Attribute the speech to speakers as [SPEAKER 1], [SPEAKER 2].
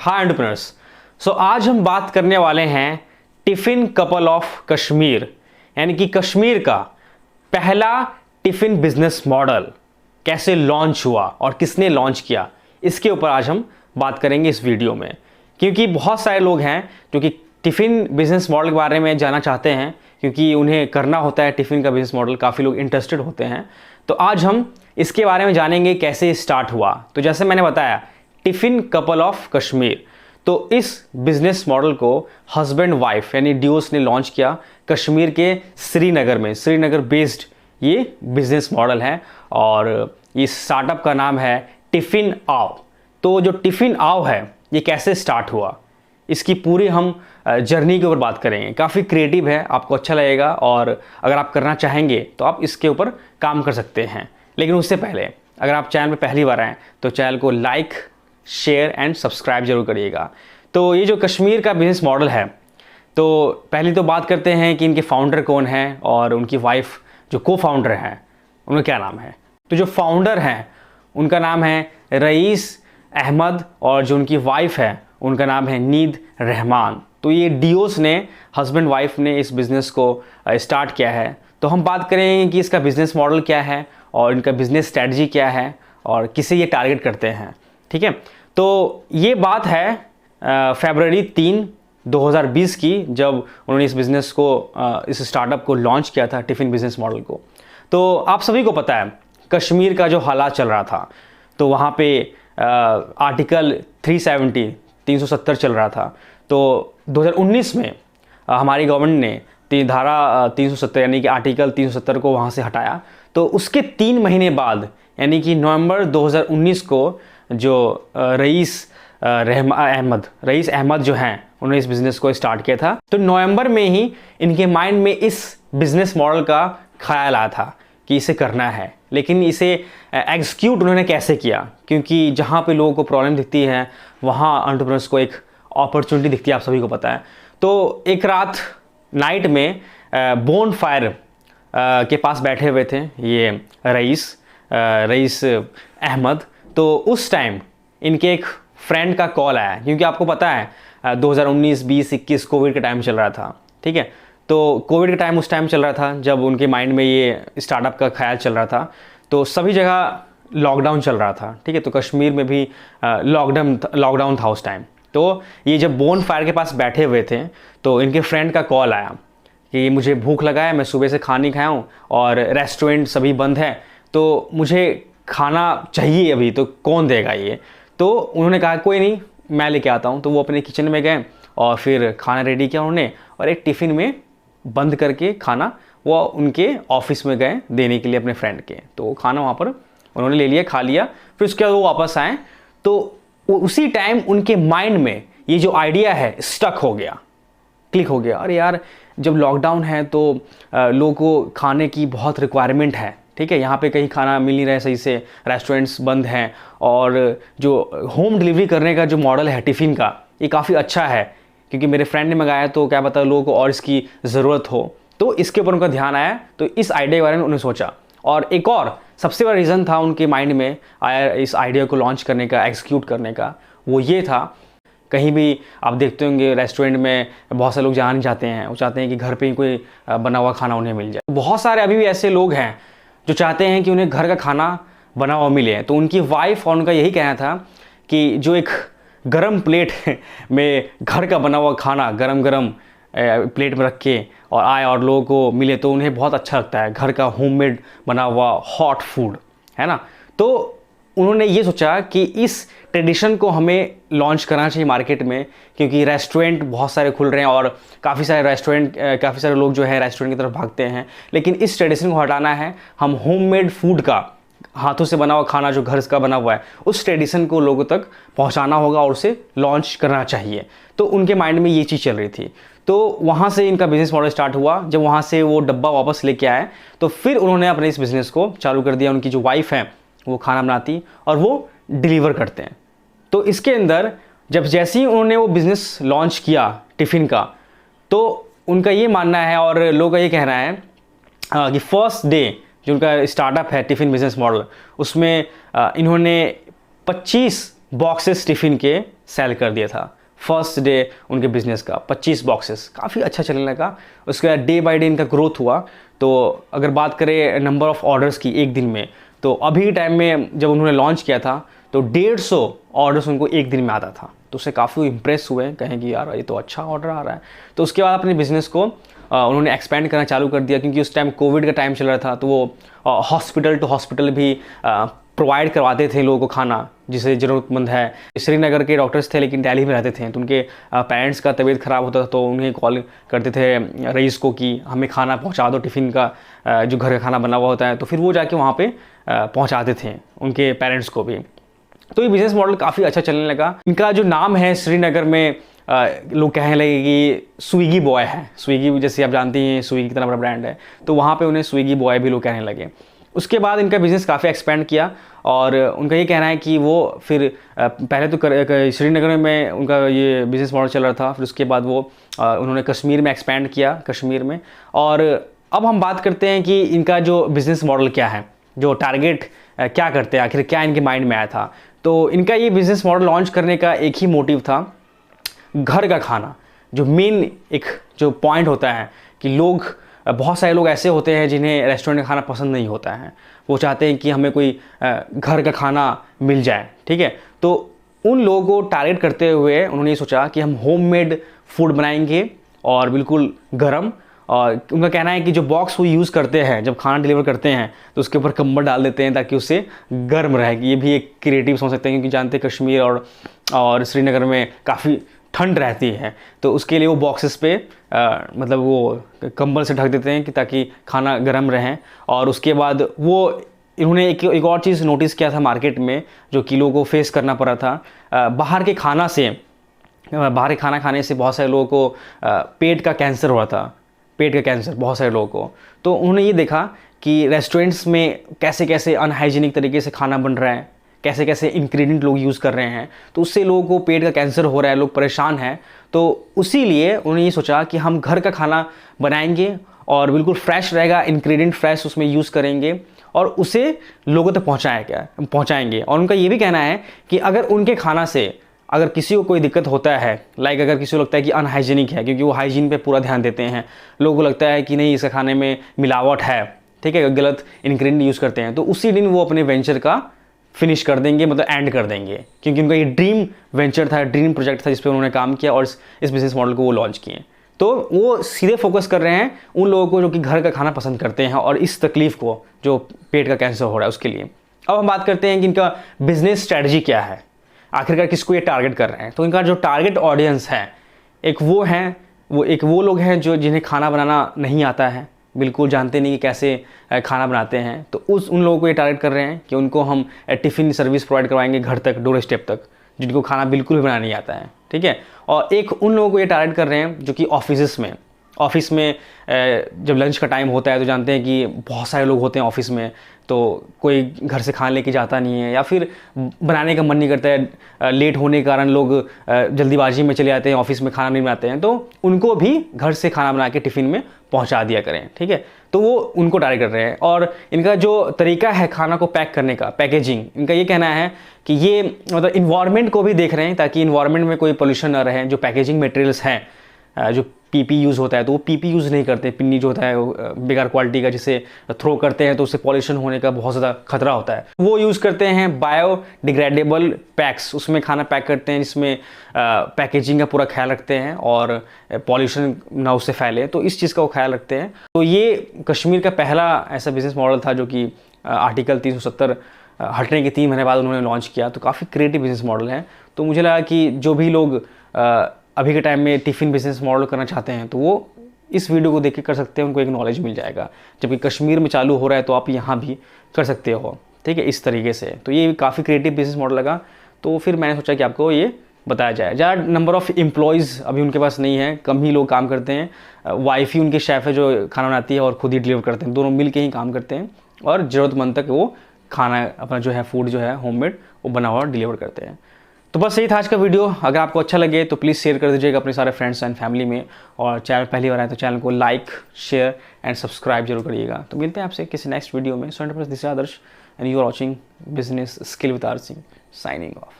[SPEAKER 1] हाय entrepreneurs. सो आज हम बात करने वाले हैं टिफ़िन कपल ऑफ कश्मीर, यानी कि कश्मीर का पहला टिफ़िन बिजनेस मॉडल कैसे लॉन्च हुआ और किसने लॉन्च किया, इसके ऊपर आज हम बात करेंगे इस वीडियो में। क्योंकि बहुत सारे लोग हैं जो कि टिफ़िन बिजनेस मॉडल के बारे में जानना चाहते हैं, क्योंकि उन्हें करना होता है टिफ़िन का बिजनेस मॉडल, काफ़ी लोग इंटरेस्टेड होते हैं। तो आज हम इसके बारे में जानेंगे कैसे स्टार्ट हुआ। तो जैसे मैंने बताया, टिफ़िन कपल ऑफ कश्मीर, तो इस बिजनेस मॉडल को हस्बैंड वाइफ यानी डियोस ने लॉन्च किया कश्मीर के श्रीनगर में। श्रीनगर बेस्ड ये बिजनेस मॉडल है और इस स्टार्टअप का नाम है टिफ़िन आओ। तो जो टिफ़िन आओ है ये कैसे स्टार्ट हुआ, इसकी पूरी हम जर्नी के ऊपर बात करेंगे। काफ़ी क्रिएटिव है, आपको अच्छा लगेगा और अगर आप करना चाहेंगे तो आप इसके ऊपर काम कर सकते हैं। लेकिन उससे पहले अगर आप चैनल पे पहली बार आएँ तो चैनल को लाइक, शेयर एंड सब्सक्राइब जरूर करिएगा। तो ये जो कश्मीर का बिजनेस मॉडल है, तो पहले तो बात करते हैं कि इनके फाउंडर कौन हैं और उनकी वाइफ जो को फाउंडर हैं उनका क्या नाम है। तो जो फाउंडर हैं उनका नाम है रईस अहमद और जो उनकी वाइफ है उनका नाम है नीद रहमान। तो ये डियोस ने, हस्बैंड वाइफ ने इस बिज़नेस को स्टार्ट किया है। तो हम बात करेंगे कि इसका बिज़नेस मॉडल क्या है और इनका बिज़नेस स्ट्रैटेजी क्या है और किसे ये टारगेट करते हैं। ठीक है, तो ये बात है फरवरी 3, 2020 की, जब उन्होंने इस बिज़नेस को, इस स्टार्टअप को लॉन्च किया था, टिफ़िन बिज़नेस मॉडल को। तो आप सभी को पता है कश्मीर का जो हालात चल रहा था, तो वहाँ पे आर्टिकल 370 चल रहा था। तो 2019 में हमारी गवर्नमेंट ने धारा 370 यानी कि आर्टिकल 370 को वहाँ से हटाया। तो उसके 3 महीने बाद यानी कि नवंबर 2019 को जो रईस अहमद जो हैं उन्होंने इस बिज़नेस को स्टार्ट किया था। तो नवंबर में ही इनके माइंड में इस बिज़नेस मॉडल का ख्याल आया था कि इसे करना है। लेकिन इसे एग्जीक्यूट उन्होंने कैसे किया, क्योंकि जहाँ पे लोगों को प्रॉब्लम दिखती है वहाँ एंटरप्रेन्योर्स को एक अपॉर्चुनिटी दिखती है, आप सभी को पता है। तो एक रात नाइट में बोन फायर के पास बैठे हुए थे ये रईस अहमद। तो उस टाइम इनके एक फ्रेंड का कॉल आया, क्योंकि आपको पता है 2019, 20, 21 कोविड का टाइम चल रहा था। ठीक है, तो कोविड का टाइम उस टाइम चल रहा था जब उनके माइंड में ये स्टार्टअप का ख्याल चल रहा था। तो सभी जगह लॉकडाउन चल रहा था। ठीक है, तो कश्मीर में भी लॉकडाउन था उस टाइम। तो ये जब बोन फायर के पास बैठे हुए थे तो इनके फ्रेंड का कॉल आया कि मुझे भूख लगा है, मैं सुबह से खाना नहीं खाया हूँ और रेस्टोरेंट सभी बंद है, तो मुझे खाना चाहिए अभी, तो कौन देगा ये। तो उन्होंने कहा कोई नहीं, मैं लेके आता हूँ। तो वो अपने किचन में गए और फिर खाना रेडी किया उन्होंने और एक टिफ़िन में बंद करके खाना वो उनके ऑफिस में गए देने के लिए अपने फ्रेंड के। तो वो खाना वहाँ पर उन्होंने ले लिया, खा लिया। फिर उसके बाद वो वापस आए तो उसी टाइम उनके माइंड में ये जो आइडिया है स्टक हो गया, क्लिक हो गया। अरे यार, जब लॉकडाउन है तो लोगों को खाने की बहुत रिक्वायरमेंट है। ठीक है, यहाँ पे कहीं खाना मिल नहीं रहा है सही से, रेस्टोरेंट्स बंद हैं और जो होम डिलीवरी करने का जो मॉडल है टिफ़िन का, ये काफ़ी अच्छा है, क्योंकि मेरे फ्रेंड ने मंगाया तो क्या पता लोगों को और इसकी ज़रूरत हो। तो इसके ऊपर उनका ध्यान आया, तो इस आइडिया के बारे में उन्होंने सोचा। और एक और सबसे बड़ा रीज़न था उनके माइंड में आया इस आइडिया को लॉन्च करने का, एग्जीक्यूट करने का, वो ये था, कहीं भी आप देखते होंगे रेस्टोरेंट में बहुत सारे लोग जाना नहीं चाहते हैं, वो चाहते हैं कि घर पे ही कोई बना हुआ खाना उन्हें मिल जाए। बहुत सारे अभी भी ऐसे लोग हैं जो चाहते हैं कि उन्हें घर का खाना बना हुआ मिले। तो उनकी वाइफ और उनका यही कहना था कि जो एक गरम प्लेट में घर का बना हुआ खाना गरम गरम प्लेट में रख के और आए और लोगों को मिले तो उन्हें बहुत अच्छा लगता है, घर का होममेड बना हुआ हॉट फूड, है ना। तो उन्होंने ये सोचा कि इस ट्रेडिशन को हमें लॉन्च करना चाहिए मार्केट में, क्योंकि रेस्टोरेंट बहुत सारे खुल रहे हैं और काफ़ी सारे लोग जो है रेस्टोरेंट की तरफ भागते हैं। लेकिन इस ट्रेडिशन को हटाना है, हम होममेड फूड का, हाथों से बना हुआ खाना जो घर का बना हुआ है, उस ट्रेडिशन को लोगों तक पहुंचाना होगा और उसे लॉन्च करना चाहिए। तो उनके माइंड में ये चीज़ चल रही थी। तो वहाँ से इनका बिज़नेस मॉडल स्टार्ट हुआ। जब वहाँ से वो डब्बा वापस लेके आए तो फिर उन्होंने अपने इस बिज़नेस को चालू कर दिया। उनकी जो वाइफ है वो खाना बनाती और वो डिलीवर करते हैं। तो इसके अंदर जब जैसे ही उन्होंने वो बिज़नेस लॉन्च किया टिफ़िन का, तो उनका ये मानना है और लोगों का ये कहना है कि फर्स्ट डे जो उनका स्टार्टअप है टिफ़िन बिज़नेस मॉडल, उसमें इन्होंने 25 बॉक्सेस टिफ़िन के सेल कर दिया था फर्स्ट डे उनके बिजनेस का 25 बॉक्सेस, काफ़ी अच्छा चलने लगा। उसके बाद डे बाय डे इनका ग्रोथ हुआ। तो अगर बात करें नंबर ऑफ़ ऑर्डर्स की एक दिन में, तो अभी टाइम में जब उन्होंने लॉन्च किया था तो 150 ऑर्डर्स उनको एक दिन में आता था। तो उससे काफ़ी इंप्रेस हुए, कहें कि यार ये तो अच्छा ऑर्डर आ रहा है। तो उसके बाद अपने बिज़नेस को उन्होंने एक्सपेंड करना चालू कर दिया, क्योंकि उस टाइम कोविड का टाइम चल रहा था। तो वो हॉस्पिटल टू हॉस्पिटल भी प्रोवाइड करवाते थे लोगों को खाना, जिसे ज़रूरतमंद है। श्रीनगर के डॉक्टर्स थे लेकिन दिल्ली में रहते थे, तो उनके पेरेंट्स का तबीयत ख़राब होता था तो उन्हें कॉल करते थे रईस को कि हमें खाना पहुंचा दो, टिफ़िन का जो घर का खाना बना हुआ होता है। तो फिर वो जाके वहाँ पे पहुँचाते थे उनके पेरेंट्स को भी। तो ये बिज़नेस मॉडल काफ़ी अच्छा चलने लगा। इनका जो नाम है श्रीनगर में लोग कहने लगे कि स्विगी बॉय है। स्विगी जैसे आप जानती हैं स्विगी कितना बड़ा ब्रांड है, तो वहाँ पे उन्हें स्विगी बॉय भी लोग कहने लगे। उसके बाद इनका बिज़नेस काफ़ी एक्सपेंड किया और उनका ये कहना है कि वो फिर पहले तो श्रीनगर में उनका ये बिज़नेस मॉडल चल रहा था, फिर उसके बाद वो उन्होंने कश्मीर में एक्सपेंड किया, कश्मीर में। और अब हम बात करते हैं कि इनका जो बिज़नेस मॉडल क्या है, जो टारगेट क्या करते हैं, आखिर क्या इनके माइंड में आया था। तो इनका ये बिज़नेस मॉडल लॉन्च करने का एक ही मोटिव था, घर का खाना। जो मेन एक जो पॉइंट होता है कि बहुत सारे लोग ऐसे होते हैं जिन्हें रेस्टोरेंट का खाना पसंद नहीं होता है, वो चाहते हैं कि हमें कोई घर का खाना मिल जाए, ठीक है। तो उन लोगों को टारगेट करते हुए उन्होंने ये सोचा कि हम होममेड फूड बनाएंगे और बिल्कुल गर्म। और उनका कहना है कि जो बॉक्स वो यूज़ करते हैं जब खाना डिलीवर करते हैं तो उसके ऊपर कंबल डाल देते हैं ताकि उससे गर्म रहे। ये भी एक क्रिएटिव समझ सकते हैं, क्योंकि जानते हैं कश्मीर और श्रीनगर में काफ़ी ठंड रहती है, तो उसके लिए वो बॉक्सेस पे मतलब वो कंबल से ढक देते हैं कि ताकि खाना गर्म रहे। और उसके बाद वो इन्होंने एक और चीज़ नोटिस किया था मार्केट में, जो कि लोगों को फेस करना पड़ा था। बाहर के खाना खाने से बहुत सारे लोगों को पेट का कैंसर हो रहा था, पेट का कैंसर बहुत सारे लोगों को। तो उन्होंने ये देखा कि रेस्टोरेंट्स में कैसे कैसे अनहाइजीनिक तरीके से खाना बन रहा है, कैसे कैसे इंग्रेडिएंट लोग यूज़ कर रहे हैं, तो उससे लोगों को पेट का कैंसर हो रहा है, लोग परेशान हैं। तो उसी लिए उन्होंने ये सोचा कि हम घर का खाना बनाएंगे और बिल्कुल फ्रेश रहेगा, इंग्रेडिएंट फ्रेश उसमें यूज़ करेंगे और उसे लोगों तक पहुँचाएंगे। और उनका ये भी कहना है कि अगर उनके खाना से अगर किसी को कोई दिक्कत होता है, लाइक अगर किसी को लगता है कि अनहाइजीनिक है, क्योंकि वो हाइजीन पे पूरा ध्यान देते हैं, लोगों को लगता है कि नहीं इसके खाने में मिलावट है, ठीक है, गलत इंग्रेडिएंट यूज़ करते हैं, तो उसी दिन वो अपने वेंचर का फिनिश कर देंगे, मतलब एंड कर देंगे। क्योंकि उनका ये ड्रीम वेंचर था, ड्रीम प्रोजेक्ट था जिस पर उन्होंने काम किया और इस बिज़नेस मॉडल को वो लॉन्च किए। तो वो सीधे फोकस कर रहे हैं उन लोगों को जो कि घर का खाना पसंद करते हैं और इस तकलीफ़ को जो पेट का कैंसर हो रहा है उसके लिए। अब हम बात करते हैं कि इनका बिजनेस स्ट्रैटेजी क्या है, आखिरकार किसको ये टारगेट कर रहे हैं। तो इनका जो टारगेट ऑडियंस है, एक वो लोग हैं जो जिन्हें खाना बनाना नहीं आता है, बिल्कुल जानते नहीं कि कैसे खाना बनाते हैं। तो उन लोगों को ये टारगेट कर रहे हैं कि उनको हम टिफ़िन सर्विस प्रोवाइड करवाएंगे घर तक, डोर स्टेप तक, जिनको खाना बिल्कुल भी बनाना नहीं आता है, ठीक है। और एक उन लोगों को ये टारगेट कर रहे हैं जो कि ऑफिस में जब लंच का टाइम होता है तो जानते हैं कि बहुत सारे लोग होते हैं ऑफिस में, तो कोई घर से खाना लेके जाता नहीं है या फिर बनाने का मन नहीं करता है, लेट होने के कारण लोग जल्दीबाजी में चले जाते हैं, ऑफिस में खाना नहीं बनाते हैं, तो उनको भी घर से खाना बना के टिफ़िन में पहुंचा दिया करें, ठीक है। तो वो उनको टारगेट कर रहे हैं। और इनका जो तरीका है खाना को पैक करने का, पैकेजिंग, इनका ये कहना है कि ये मतलब इन्वायरमेंट को भी देख रहे हैं ताकि इन्वायरमेंट में कोई पोल्यूशन ना रहे। जो पैकेजिंग मटेरियल्स हैं, जो पीपी यूज़ होता है तो वो पीपी यूज़ नहीं करते, पिन्नी जो होता है बेकार क्वालिटी का, जिसे थ्रो करते हैं तो उससे पॉल्यूशन होने का बहुत ज़्यादा खतरा होता है। वो यूज़ करते हैं बायोडिग्रेडेबल पैक्स, उसमें खाना पैक करते हैं जिसमें पैकेजिंग का पूरा ख्याल रखते हैं और पॉल्यूशन ना उससे फैले, तो इस चीज़ का वो ख्याल रखते हैं। तो ये कश्मीर का पहला ऐसा बिज़नेस मॉडल था जो कि आर्टिकल 370 हटने के 3 महीने बाद उन्होंने लॉन्च किया। तो काफ़ी क्रिएटिव बिज़नेस मॉडल है। तो मुझे लगा कि जो भी लोग अभी के टाइम में टिफ़िन बिज़नेस मॉडल करना चाहते हैं तो वो इस वीडियो को देख के कर सकते हैं, उनको एक नॉलेज मिल जाएगा। जबकि कश्मीर में चालू हो रहा है तो आप यहाँ भी कर सकते हो, ठीक है, इस तरीके से। तो ये काफ़ी क्रिएटिव बिज़नेस मॉडल लगा, तो फिर मैंने सोचा कि आपको ये बताया जाए। ज़्यादा नंबर ऑफ़ एम्प्लॉयज़ अभी उनके पास नहीं है, कम ही लोग काम करते हैं। वाइफ ही उनके शेफ़ है जो खाना बनाती है और खुद ही डिलीवर करते हैं, दोनों मिल के ही काम करते हैं और ज़रूरतमंद तक वो खाना अपना जो है फूड जो है होममेड वो बना हुआ डिलीवर करते हैं। तो बस यही था आज का वीडियो। अगर आपको अच्छा लगे तो प्लीज़ शेयर कर दीजिएगा अपने सारे फ्रेंड्स एंड फैमिली में, और चैनल पहली बार आए तो चैनल को लाइक, शेयर एंड सब्सक्राइब जरूर करिएगा। तो मिलते हैं आपसे किसी नेक्स्ट वीडियो में। So this is Adarsh and you are watching business skill with R Singh, signing of.